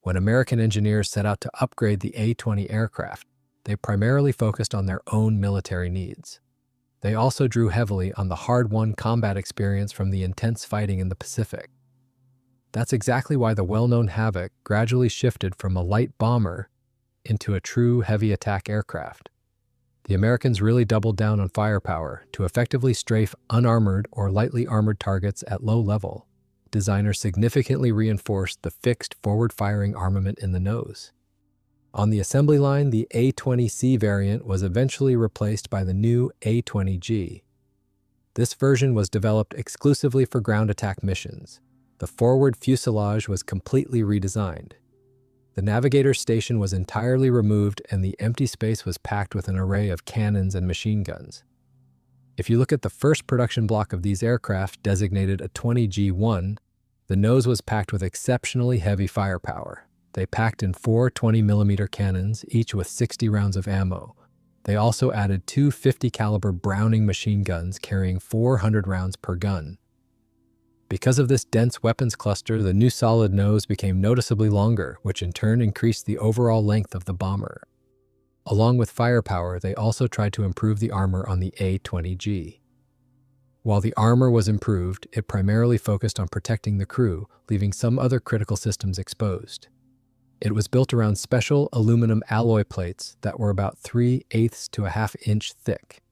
When American engineers set out to upgrade the A-20 aircraft, they primarily focused on their own military needs. They also drew heavily on the hard-won combat experience from the intense fighting in the Pacific. That's exactly why the well-known Havoc gradually shifted from a light bomber into a true heavy attack aircraft. The Americans really doubled down on firepower to effectively strafe unarmored or lightly armored targets at low level. Designers significantly reinforced the fixed forward-firing armament in the nose. On the assembly line, the A-20C variant was eventually replaced by the new A-20G. This version was developed exclusively for ground attack missions. The forward fuselage was completely redesigned. The Navigator station was entirely removed and the empty space was packed with an array of cannons and machine guns. If you look at the first production block of these aircraft, designated a 20G1, the nose was packed with exceptionally heavy firepower. They packed in 4 20mm cannons, each with 60 rounds of ammo. They also added 2 50-caliber Browning machine guns carrying 400 rounds per gun. Because of this dense weapons cluster, the new solid nose became noticeably longer, which in turn increased the overall length of the bomber. Along with firepower, they also tried to improve the armor on the A-20G. While the armor was improved, it primarily focused on protecting the crew, leaving some other critical systems exposed. It was built around special aluminum alloy plates that were about 3/8 to a half-inch thick.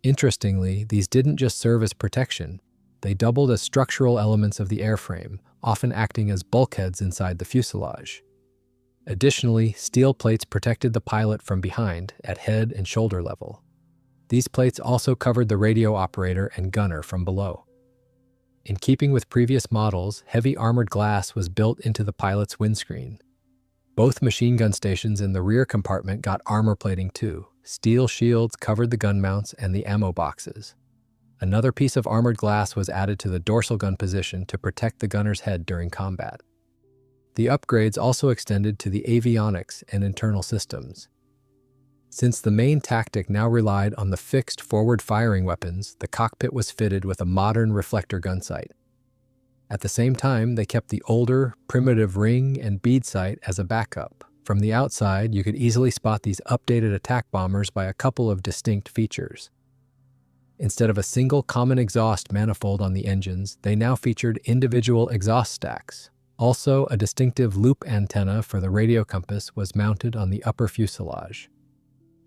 Interestingly, these didn't just serve as protection. They doubled as structural elements of the airframe, often acting as bulkheads inside the fuselage. Additionally, steel plates protected the pilot from behind at head and shoulder level. These plates also covered the radio operator and gunner from below. In keeping with previous models, heavy armored glass was built into the pilot's windscreen. Both machine gun stations in the rear compartment got armor plating too. Steel shields covered the gun mounts and the ammo boxes. Another piece of armored glass was added to the dorsal gun position to protect the gunner's head during combat. The upgrades also extended to the avionics and internal systems. Since the main tactic now relied on the fixed forward-firing weapons, the cockpit was fitted with a modern reflector gun sight. At the same time, they kept the older, primitive ring and bead sight as a backup. From the outside, you could easily spot these updated attack bombers by a couple of distinct features. Instead of a single common exhaust manifold on the engines, they now featured individual exhaust stacks. Also, a distinctive loop antenna for the radio compass was mounted on the upper fuselage.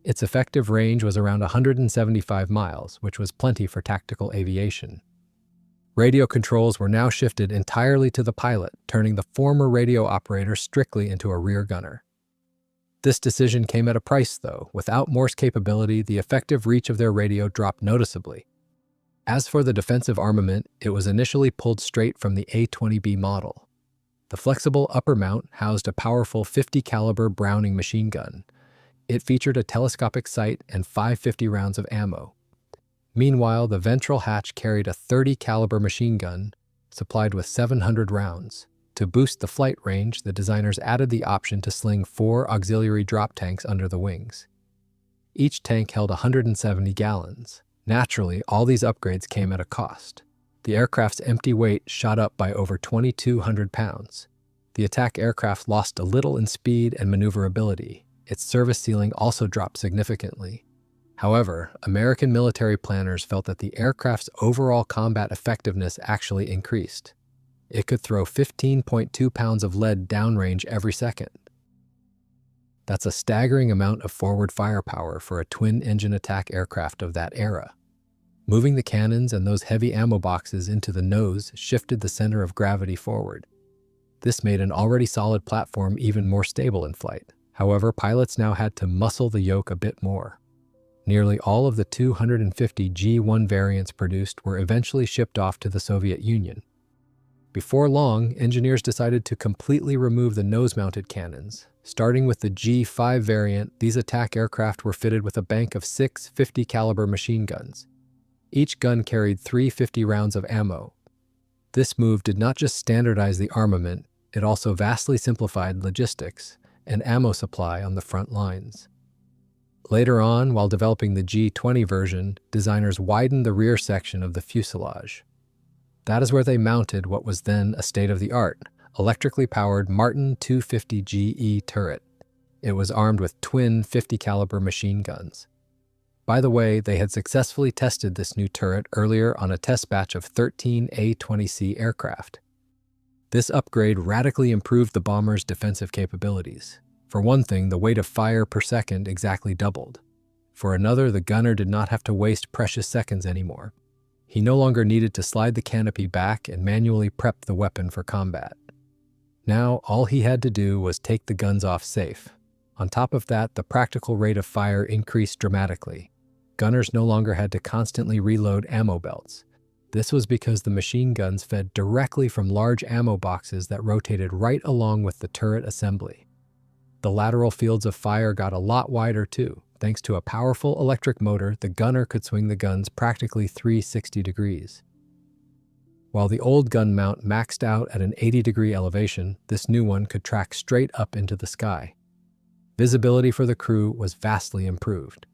Its effective range was around 175 miles, which was plenty for tactical aviation. Radio controls were now shifted entirely to the pilot, turning the former radio operator strictly into a rear gunner. This decision came at a price, though. Without Morse capability, the effective reach of their radio dropped noticeably. As for the defensive armament, it was initially pulled straight from the A-20B model. The flexible upper mount housed a powerful 50-caliber Browning machine gun. It featured a telescopic sight and 550 rounds of ammo. Meanwhile, the ventral hatch carried a 30-caliber machine gun, supplied with 700 rounds. To boost the flight range, the designers added the option to sling 4 auxiliary drop tanks under the wings. Each tank held 170 gallons. Naturally, all these upgrades came at a cost. The aircraft's empty weight shot up by over 2,200 pounds. The attack aircraft lost a little in speed and maneuverability. Its service ceiling also dropped significantly. However, American military planners felt that the aircraft's overall combat effectiveness actually increased. It could throw 15.2 pounds of lead downrange every second. That's a staggering amount of forward firepower for a twin-engine attack aircraft of that era. Moving the cannons and those heavy ammo boxes into the nose shifted the center of gravity forward. This made an already solid platform even more stable in flight. However, pilots now had to muscle the yoke a bit more. Nearly all of the 250 G1 variants produced were eventually shipped off to the Soviet Union. Before long, engineers decided to completely remove the nose-mounted cannons. Starting with the G5 variant, these attack aircraft were fitted with a bank of 6 50-caliber machine guns. Each gun carried 350 rounds of ammo. This move did not just standardize the armament, it also vastly simplified logistics and ammo supply on the front lines. Later on, while developing the G20 version, designers widened the rear section of the fuselage. That is where they mounted what was then a state-of-the-art, electrically powered Martin 250GE turret. It was armed with twin 50-caliber machine guns. By the way, they had successfully tested this new turret earlier on a test batch of 13 A-20C aircraft. This upgrade radically improved the bomber's defensive capabilities. For one thing, the weight of fire per second exactly doubled. For another, the gunner did not have to waste precious seconds anymore. He no longer needed to slide the canopy back and manually prep the weapon for combat. Now, all he had to do was take the guns off safe. On top of that, the practical rate of fire increased dramatically. Gunners no longer had to constantly reload ammo belts. This was because the machine guns fed directly from large ammo boxes that rotated right along with the turret assembly. The lateral fields of fire got a lot wider too. Thanks to a powerful electric motor, the gunner could swing the guns practically 360 degrees. While the old gun mount maxed out at an 80-degree elevation, this new one could track straight up into the sky. Visibility for the crew was vastly improved.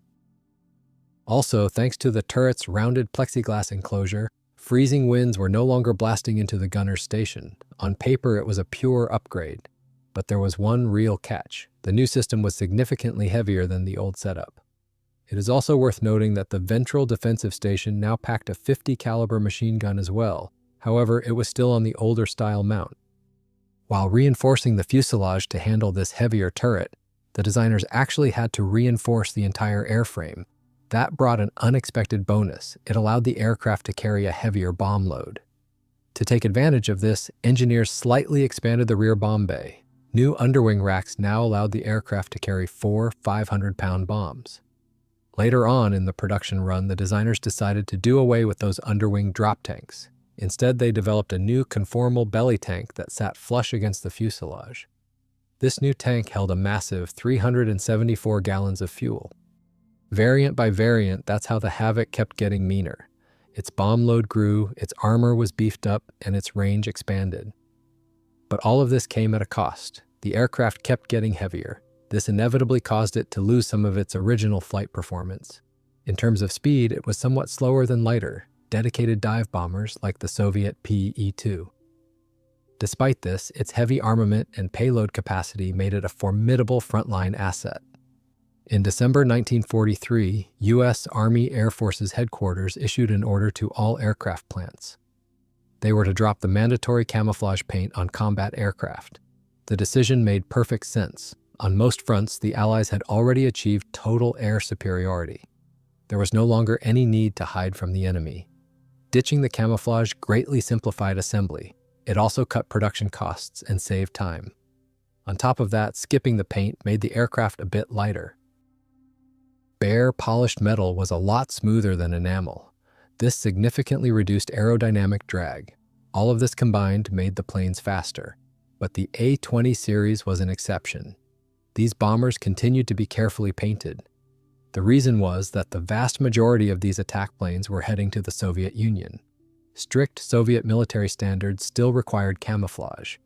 Also, thanks to the turret's rounded plexiglass enclosure, freezing winds were no longer blasting into the gunner's station. On paper, it was a pure upgrade. But there was one real catch. The new system was significantly heavier than the old setup. It is also worth noting that the ventral defensive station now packed a 50-caliber machine gun as well. However, it was still on the older style mount. While reinforcing the fuselage to handle this heavier turret, the designers actually had to reinforce the entire airframe. That brought an unexpected bonus. It allowed the aircraft to carry a heavier bomb load. To take advantage of this, engineers slightly expanded the rear bomb bay. New underwing racks now allowed the aircraft to carry 4 500-pound bombs. Later on in the production run, the designers decided to do away with those underwing drop tanks. Instead, they developed a new conformal belly tank that sat flush against the fuselage. This new tank held a massive 374 gallons of fuel. Variant by variant, that's how the Havoc kept getting meaner. Its bomb load grew, its armor was beefed up, and its range expanded. But all of this came at a cost. The aircraft kept getting heavier. This inevitably caused it to lose some of its original flight performance. In terms of speed, it was somewhat slower than lighter, dedicated dive bombers like the Soviet Pe-2. Despite this, its heavy armament and payload capacity made it a formidable frontline asset. In December 1943, U.S. Army Air Forces headquarters issued an order to all aircraft plants. They were to drop the mandatory camouflage paint on combat aircraft. The decision made perfect sense. On most fronts, the Allies had already achieved total air superiority. There was no longer any need to hide from the enemy. Ditching the camouflage greatly simplified assembly. It also cut production costs and saved time. On top of that, skipping the paint made the aircraft a bit lighter. Bare, polished metal was a lot smoother than enamel. This significantly reduced aerodynamic drag. All of this combined made the planes faster. But the A-20 series was an exception. These bombers continued to be carefully painted. The reason was that the vast majority of these attack planes were heading to the Soviet Union. Strict Soviet military standards still required camouflage.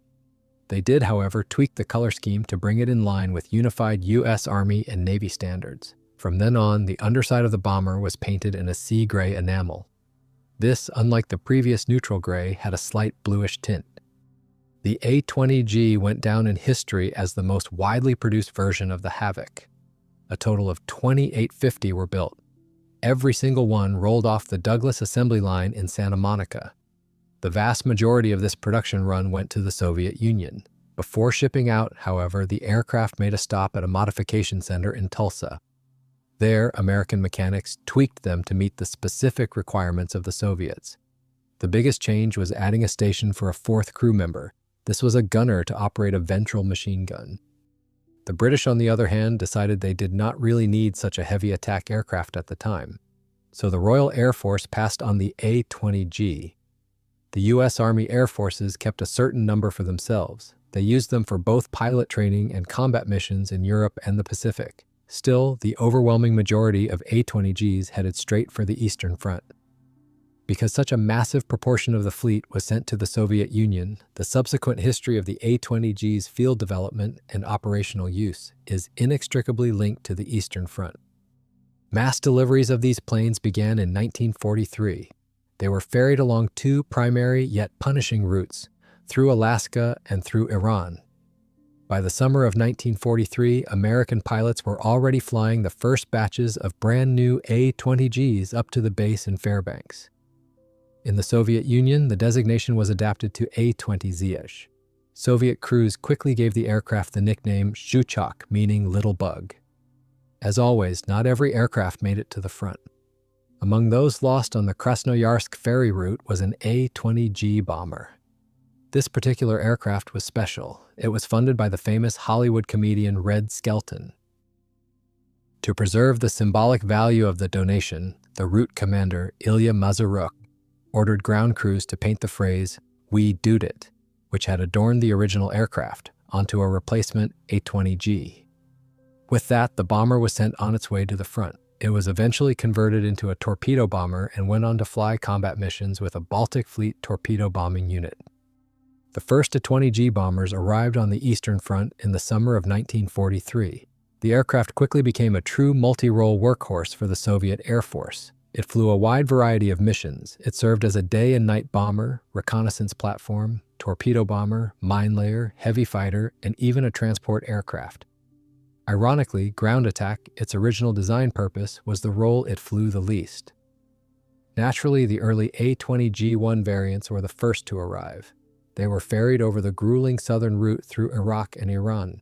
They did, however, tweak the color scheme to bring it in line with unified U.S. Army and Navy standards. From then on, the underside of the bomber was painted in a sea gray enamel. This, unlike the previous neutral gray, had a slight bluish tint. The A-20G went down in history as the most widely produced version of the Havoc. A total of 2850 were built. Every single one rolled off the Douglas assembly line in Santa Monica. The vast majority of this production run went to the Soviet Union. Before shipping out, however, the aircraft made a stop at a modification center in Tulsa. There, American mechanics tweaked them to meet the specific requirements of the Soviets. The biggest change was adding a station for a fourth crew member. This was a gunner to operate a ventral machine gun. The British, on the other hand, decided they did not really need such a heavy attack aircraft at the time. So the Royal Air Force passed on the A-20G. The U.S. Army Air Forces kept a certain number for themselves. They used them for both pilot training and combat missions in Europe and the Pacific. Still, the overwhelming majority of A-20Gs headed straight for the Eastern Front. Because such a massive proportion of the fleet was sent to the Soviet Union, the subsequent history of the A-20G's field development and operational use is inextricably linked to the Eastern Front. Mass deliveries of these planes began in 1943. They were ferried along two primary yet punishing routes. through Alaska, and through Iran. By the summer of 1943, American pilots were already flying the first batches of brand new A-20Gs up to the base in Fairbanks. In the Soviet Union, the designation was adapted to A-20Zh. Soviet crews quickly gave the aircraft the nickname Zhuchak, meaning little bug. As always, not every aircraft made it to the front. Among those lost on the Krasnoyarsk ferry route was an A-20G bomber. This particular aircraft was special. It was funded by the famous Hollywood comedian Red Skelton. To preserve the symbolic value of the donation, the route commander, Ilya Mazuruk, ordered ground crews to paint the phrase, "We doed it," which had adorned the original aircraft, onto a replacement A-20G. With that, the bomber was sent on its way to the front. It was eventually converted into a torpedo bomber and went on to fly combat missions with a Baltic Fleet torpedo bombing unit. The first A-20G bombers arrived on the Eastern Front in the summer of 1943. The aircraft quickly became a true multirole workhorse for the Soviet Air Force. It flew a wide variety of missions. It served as a day and night bomber, reconnaissance platform, torpedo bomber, mine layer, heavy fighter, and even a transport aircraft. Ironically, ground attack, its original design purpose, was the role it flew the least. Naturally, the early A-20G-1 variants were the first to arrive. They were ferried over the grueling southern route through Iraq and Iran.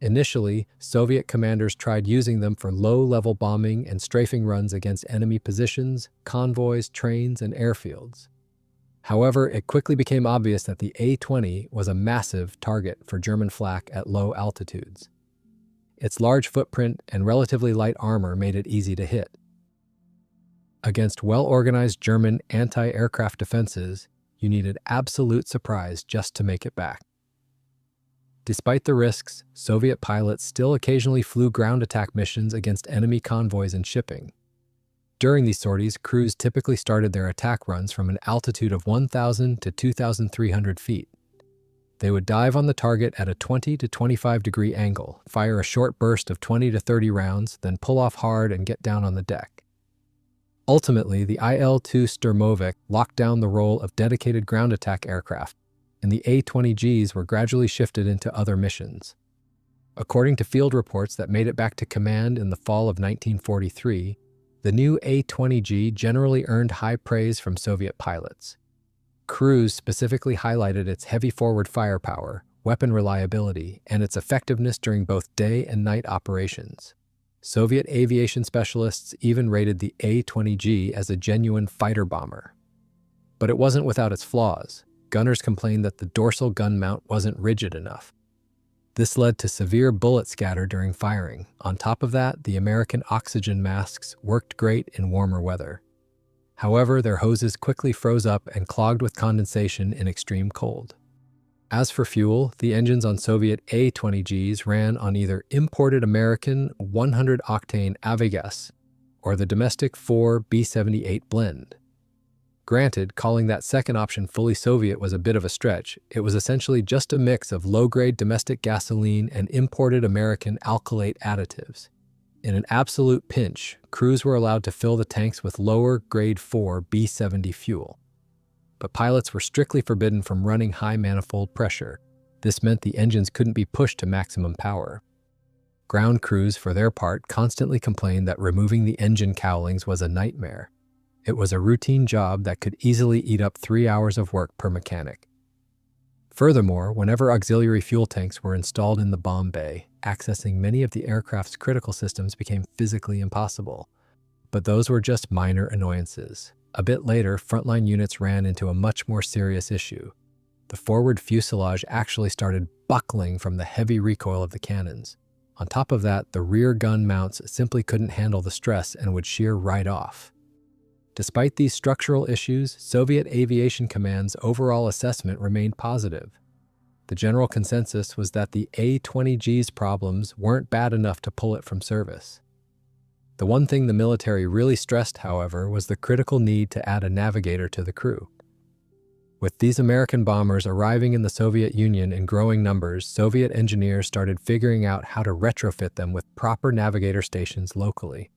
Initially, Soviet commanders tried using them for low-level bombing and strafing runs against enemy positions, convoys, trains, and airfields. However, it quickly became obvious that the A-20 was a massive target for German flak at low altitudes. Its large footprint and relatively light armor made it easy to hit. Against well-organized German anti-aircraft defenses, you needed absolute surprise just to make it back. Despite the risks, Soviet pilots still occasionally flew ground attack missions against enemy convoys and shipping. During these sorties, crews typically started their attack runs from an altitude of 1,000 to 2,300 feet. They would dive on the target at a 20 to 25 degree angle, fire a short burst of 20 to 30 rounds, then pull off hard and get down on the deck. Ultimately, the IL-2 Sturmovik locked down the role of dedicated ground attack aircraft, and the A-20Gs were gradually shifted into other missions. According to field reports that made it back to command in the fall of 1943, the new A-20G generally earned high praise from Soviet pilots. Crews specifically highlighted its heavy forward firepower, weapon reliability, and its effectiveness during both day and night operations. Soviet aviation specialists even rated the A-20G as a genuine fighter bomber. But it wasn't without its flaws. Gunners complained that the dorsal gun mount wasn't rigid enough. This led to severe bullet scatter during firing. On top of that, the American oxygen masks worked great in warmer weather. However, their hoses quickly froze up and clogged with condensation in extreme cold. As for fuel, the engines on Soviet A-20Gs ran on either imported American 100-octane avgas or the domestic 4 B-78 blend. Granted, calling that second option fully Soviet was a bit of a stretch. It was essentially just a mix of low-grade domestic gasoline and imported American alkylate additives. In an absolute pinch, crews were allowed to fill the tanks with lower grade 4 B-70 fuel. But pilots were strictly forbidden from running high manifold pressure. This meant the engines couldn't be pushed to maximum power. Ground crews, for their part, constantly complained that removing the engine cowlings was a nightmare. It was a routine job that could easily eat up 3 hours of work per mechanic. Furthermore, whenever auxiliary fuel tanks were installed in the bomb bay, accessing many of the aircraft's critical systems became physically impossible. But those were just minor annoyances. A bit later, frontline units ran into a much more serious issue. The forward fuselage actually started buckling from the heavy recoil of the cannons. On top of that, the rear gun mounts simply couldn't handle the stress and would shear right off. Despite these structural issues, Soviet Aviation Command's overall assessment remained positive. The general consensus was that the A-20G's problems weren't bad enough to pull it from service. The one thing the military really stressed, however, was the critical need to add a navigator to the crew. With these American bombers arriving in the Soviet Union in growing numbers, Soviet engineers started figuring out how to retrofit them with proper navigator stations locally.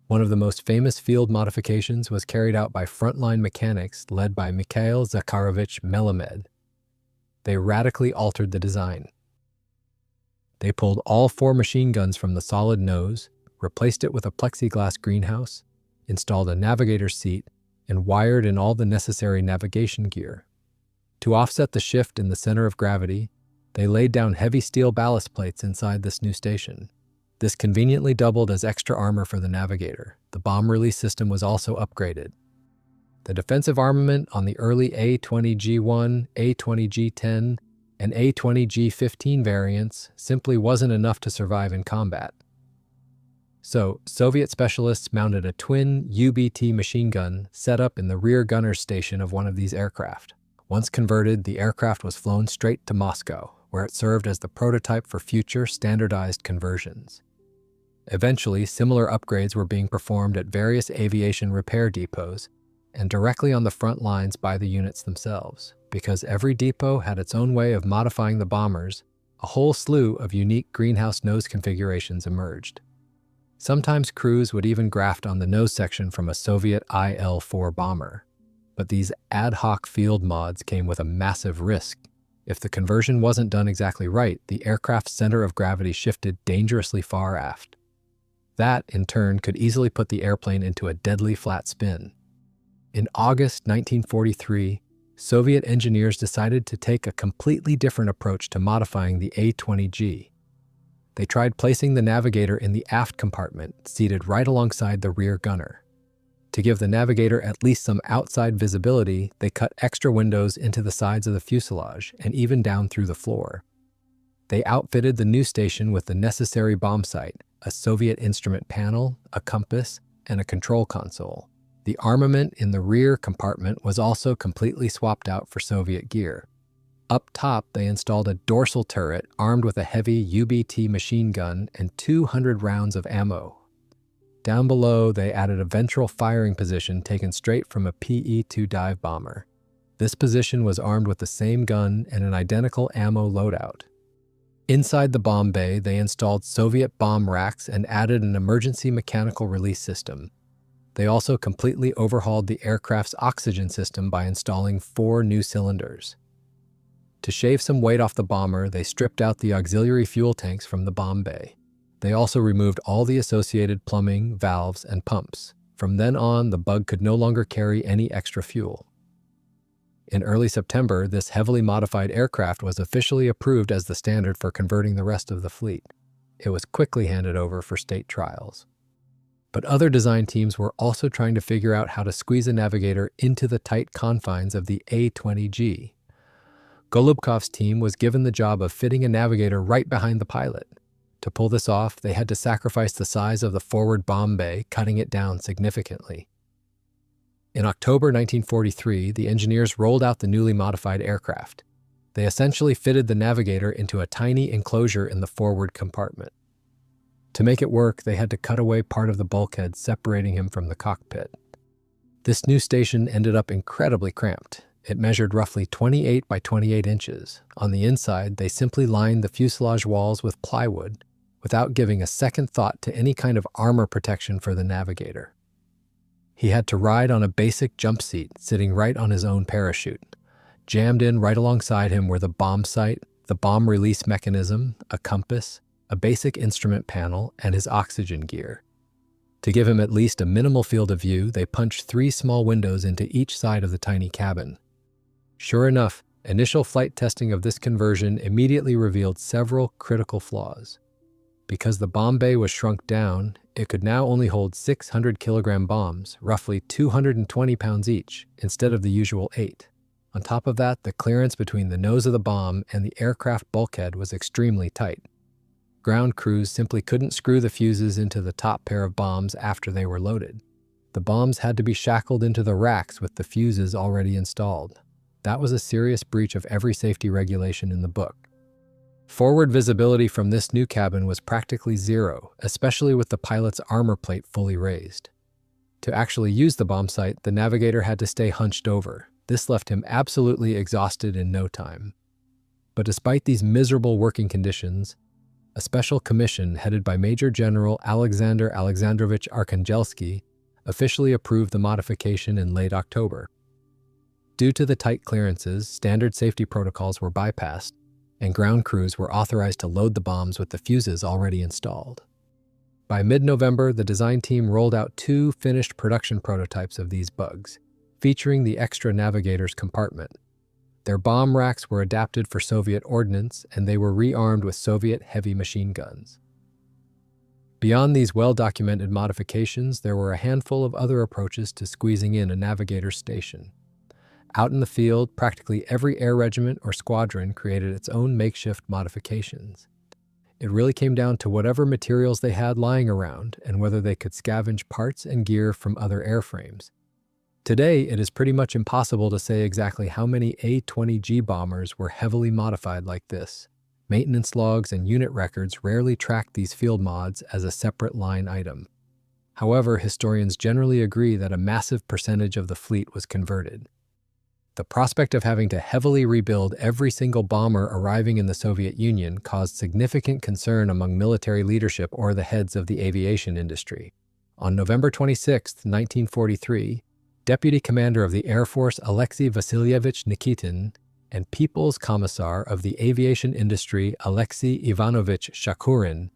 One of the most famous field modifications was carried out by frontline mechanics led by Mikhail Zakharovich Melamed. they radically altered the design. They pulled all 4 machine guns from the solid nose, replaced it with a plexiglass greenhouse, installed a navigator seat, and wired in all the necessary navigation gear. To offset the shift in the center of gravity, they laid down heavy steel ballast plates inside this new station. This conveniently doubled as extra armor for the Navigator. The bomb release system was also upgraded. The defensive armament on the early A-20G-1, A-20G-10, and A-20G-15 variants simply wasn't enough to survive in combat. So, Soviet specialists mounted a twin UBT machine gun set up in the rear gunner's station of one of these aircraft. Once converted, the aircraft was flown straight to Moscow, where it served as the prototype for future standardized conversions. Eventually, similar upgrades were being performed at various aviation repair depots and directly on the front lines by the units themselves. Because every depot had its own way of modifying the bombers, a whole slew of unique greenhouse nose configurations emerged. Sometimes crews would even graft on the nose section from a Soviet IL-4 bomber. But these ad hoc field mods came with a massive risk. If the conversion wasn't done exactly right, the aircraft's center of gravity shifted dangerously far aft. That, in turn, could easily put the airplane into a deadly flat spin. In August 1943, Soviet engineers decided to take a completely different approach to modifying the A-20G. They tried placing the Navigator in the aft compartment, seated right alongside the rear gunner. To give the Navigator at least some outside visibility, they cut extra windows into the sides of the fuselage and even down through the floor. They outfitted the new station with the necessary bomb sight, a Soviet instrument panel, a compass, and a control console. The armament in the rear compartment was also completely swapped out for Soviet gear. Up top, they installed a dorsal turret armed with a heavy UBT machine gun and 200 rounds of ammo. Down below, they added a ventral firing position taken straight from a PE-2 dive bomber. This position was armed with the same gun and an identical ammo loadout. Inside the bomb bay, they installed Soviet bomb racks and added an emergency mechanical release system. They also completely overhauled the aircraft's oxygen system by installing 4 new cylinders. To shave some weight off the bomber, they stripped out the auxiliary fuel tanks from the bomb bay. They also removed all the associated plumbing, valves, and pumps. From then on, the Bug could no longer carry any extra fuel. In early September, this heavily modified aircraft was officially approved as the standard for converting the rest of the fleet. It was quickly handed over for state trials. But other design teams were also trying to figure out how to squeeze a Navigator into the tight confines of the A-20G. Golubkov's team was given the job of fitting a Navigator right behind the pilot. To pull this off, they had to sacrifice the size of the forward bomb bay, cutting it down significantly. In October 1943, the engineers rolled out the newly modified aircraft. They essentially fitted the Navigator into a tiny enclosure in the forward compartment. To make it work, they had to cut away part of the bulkhead separating him from the cockpit. This new station ended up incredibly cramped. It measured roughly 28 by 28 inches. On the inside, they simply lined the fuselage walls with plywood, without giving a second thought to any kind of armor protection for the Navigator. He had to ride on a basic jump seat, sitting right on his own parachute. Jammed in right alongside him were the bomb sight, the bomb release mechanism, a compass, a basic instrument panel, and his oxygen gear. To give him at least a minimal field of view, they punched 3 small windows into each side of the tiny cabin. Sure enough, initial flight testing of this conversion immediately revealed several critical flaws. Because the bomb bay was shrunk down, it could now only hold 600-kilogram bombs, roughly 220 pounds each, instead of the usual 8. On top of that, the clearance between the nose of the bomb and the aircraft bulkhead was extremely tight. Ground crews simply couldn't screw the fuses into the top pair of bombs after they were loaded. The bombs had to be shackled into the racks with the fuses already installed. That was a serious breach of every safety regulation in the book. Forward visibility from this new cabin was practically zero, especially with the pilot's armor plate fully raised. To actually use the bomb sight, the Navigator had to stay hunched over. This left him absolutely exhausted in no time. But despite these miserable working conditions, a special commission headed by Major General Alexander Alexandrovich Arkhangelsky officially approved the modification in late October. Due to the tight clearances, standard safety protocols were bypassed, and ground crews were authorized to load the bombs with the fuses already installed. By mid-November, the design team rolled out 2 finished production prototypes of these bugs, featuring the extra Navigator's compartment. Their bomb racks were adapted for Soviet ordnance, and they were rearmed with Soviet heavy machine guns. Beyond these well-documented modifications, there were a handful of other approaches to squeezing in a Navigator station. Out in the field, practically every air regiment or squadron created its own makeshift modifications. It really came down to whatever materials they had lying around and whether they could scavenge parts and gear from other airframes. Today, it is pretty much impossible to say exactly how many A-20G bombers were heavily modified like this. Maintenance logs and unit records rarely track these field mods as a separate line item. However, historians generally agree that a massive percentage of the fleet was converted. The prospect of having to heavily rebuild every single bomber arriving in the Soviet Union caused significant concern among military leadership or the heads of the aviation industry. On November 26, 1943, Deputy Commander of the Air Force Alexei Vasilyevich Nikitin and People's Commissar of the aviation industry Alexei Ivanovich Shakurin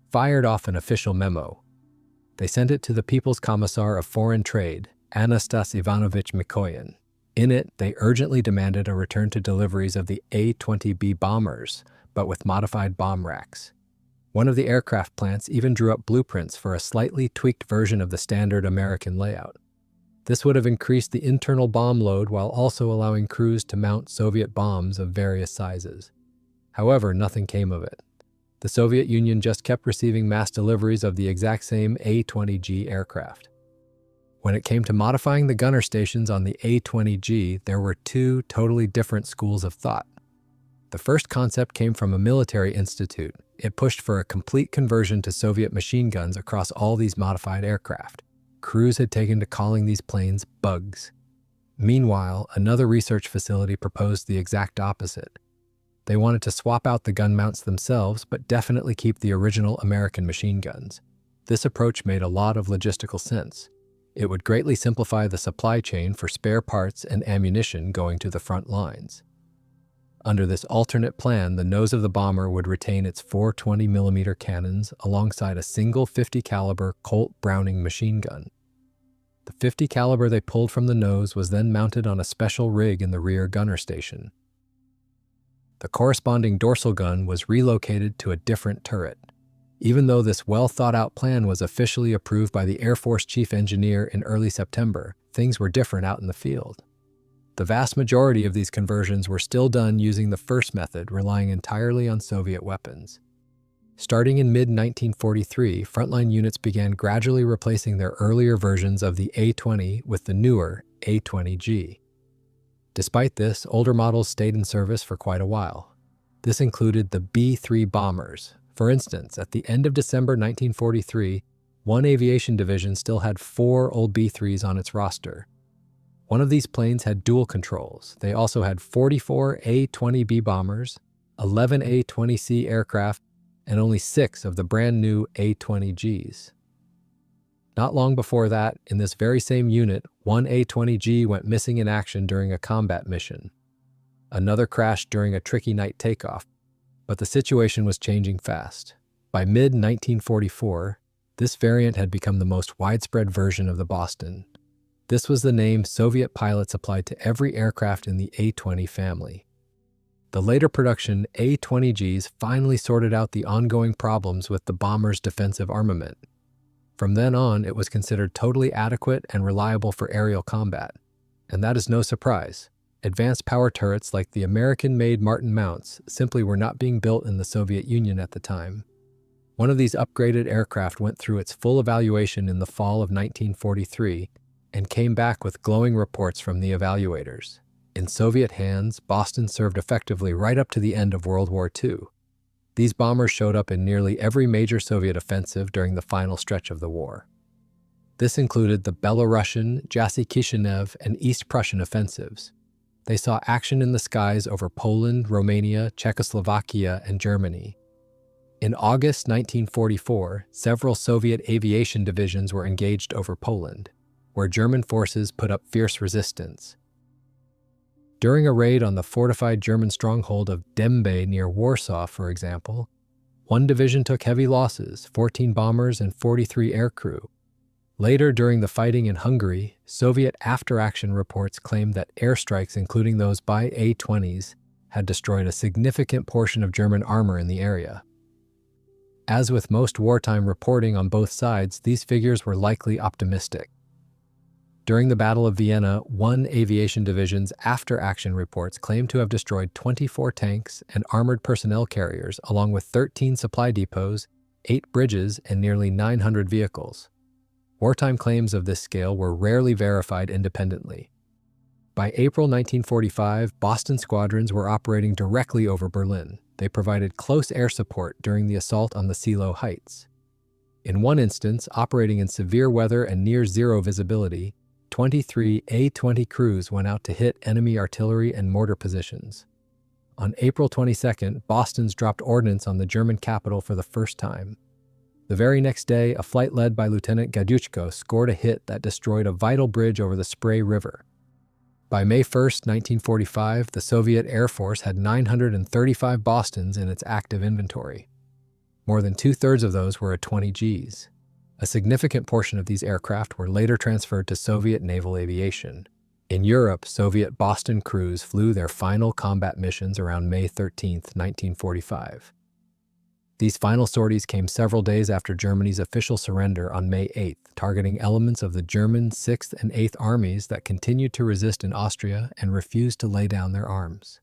fired off an official memo. They sent it to the People's Commissar of Foreign Trade, Anastas Ivanovich Mikoyan. In it, they urgently demanded a return to deliveries of the A-20B bombers, but with modified bomb racks. One of the aircraft plants even drew up blueprints for a slightly tweaked version of the standard American layout. This would have increased the internal bomb load while also allowing crews to mount Soviet bombs of various sizes. However, nothing came of it. The Soviet Union just kept receiving mass deliveries of the exact same A-20G aircraft. When it came to modifying the gunner stations on the A-20G, there were 2 totally different schools of thought. The first concept came from a military institute. It pushed for a complete conversion to Soviet machine guns across all these modified aircraft. Crews had taken to calling these planes bugs. Meanwhile, another research facility proposed the exact opposite. They wanted to swap out the gun mounts themselves, but definitely keep the original American machine guns. This approach made a lot of logistical sense. It would greatly simplify the supply chain for spare parts and ammunition going to the front lines. Under this alternate plan, the nose of the bomber would retain its 4 20mm cannons alongside a single 50 caliber Colt Browning machine gun. The 50 caliber they pulled from the nose was then mounted on a special rig in the rear gunner station. The corresponding dorsal gun was relocated to a different turret. Even though this well-thought-out plan was officially approved by the Air Force Chief Engineer in early September, things were different out in the field. The vast majority of these conversions were still done using the first method, relying entirely on Soviet weapons. Starting in mid-1943, frontline units began gradually replacing their earlier versions of the A-20 with the newer A-20G. Despite this, older models stayed in service for quite a while. This included the B-3 bombers. For instance, at the end of December 1943, one aviation division still had 4 old B-3s on its roster. One of these planes had dual controls. They also had 44 A-20B bombers, 11 A-20C aircraft, and only 6 of the brand new A-20Gs. Not long before that, in this very same unit, one A-20G went missing in action during a combat mission. Another crashed during a tricky night takeoff, but the situation was changing fast. By mid-1944, this variant had become the most widespread version of the Boston. This was the name Soviet pilots applied to every aircraft in the A-20 family. The later production A-20Gs finally sorted out the ongoing problems with the bomber's defensive armament. From then on, it was considered totally adequate and reliable for aerial combat. And that is no surprise. Advanced power turrets like the American-made Martin mounts simply were not being built in the Soviet Union at the time. One of these upgraded aircraft went through its full evaluation in the fall of 1943 and came back with glowing reports from the evaluators. In Soviet hands, Boston served effectively right up to the end of World War II. These bombers showed up in nearly every major Soviet offensive during the final stretch of the war. This included the Belarusian, Jassy-Kishinev, and East Prussian offensives. They saw action in the skies over Poland, Romania, Czechoslovakia, and Germany. In August 1944, several Soviet aviation divisions were engaged over Poland, where German forces put up fierce resistance. During a raid on the fortified German stronghold of Dembe near Warsaw, for example, one division took heavy losses, 14 bombers and 43 aircrew. Later, during the fighting in Hungary, Soviet after-action reports claimed that airstrikes, including those by A-20s, had destroyed a significant portion of German armor in the area. As with most wartime reporting on both sides, these figures were likely optimistic. During the Battle of Vienna, one aviation division's after-action reports claimed to have destroyed 24 tanks and armored personnel carriers, along with 13 supply depots, 8 bridges, and nearly 900 vehicles. Wartime claims of this scale were rarely verified independently. By April 1945, Boston squadrons were operating directly over Berlin. They provided close air support during the assault on the Seelow Heights. In one instance, operating in severe weather and near zero visibility, 23 A-20 crews went out to hit enemy artillery and mortar positions. On April 22nd, Boston's dropped ordnance on the German capital for the first time. The very next day, a flight led by Lieutenant Gaduchko scored a hit that destroyed a vital bridge over the Spree River. By May 1, 1945, the Soviet Air Force had 935 Bostons in its active inventory. More than two-thirds of those were A-20Gs. A significant portion of these aircraft were later transferred to Soviet naval aviation. In Europe, Soviet Boston crews flew their final combat missions around May 13, 1945. These final sorties came several days after Germany's official surrender on May 8, targeting elements of the German 6th and 8th Armies that continued to resist in Austria and refused to lay down their arms.